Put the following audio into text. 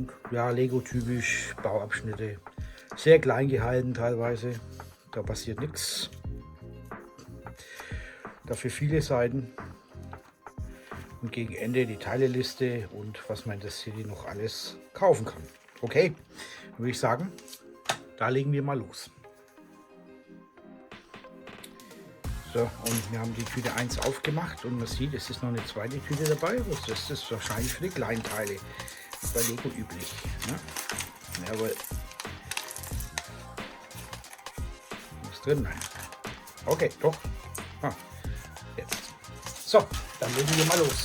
und ja, Lego-typisch, Bauabschnitte. Sehr klein gehalten teilweise, da passiert nichts. Dafür viele Seiten. Und gegen Ende die Teileliste und was man in der City noch alles kaufen kann. Okay, dann würde ich sagen, da legen wir mal los. So, und wir haben die Tüte 1 aufgemacht und man sieht, es ist noch eine zweite Tüte dabei. Das ist wahrscheinlich für die kleinen Teile, bei Lego üblich. Ne? Jawohl. Was drin? Nein. Okay, doch. Ah, jetzt. So, dann legen wir mal los.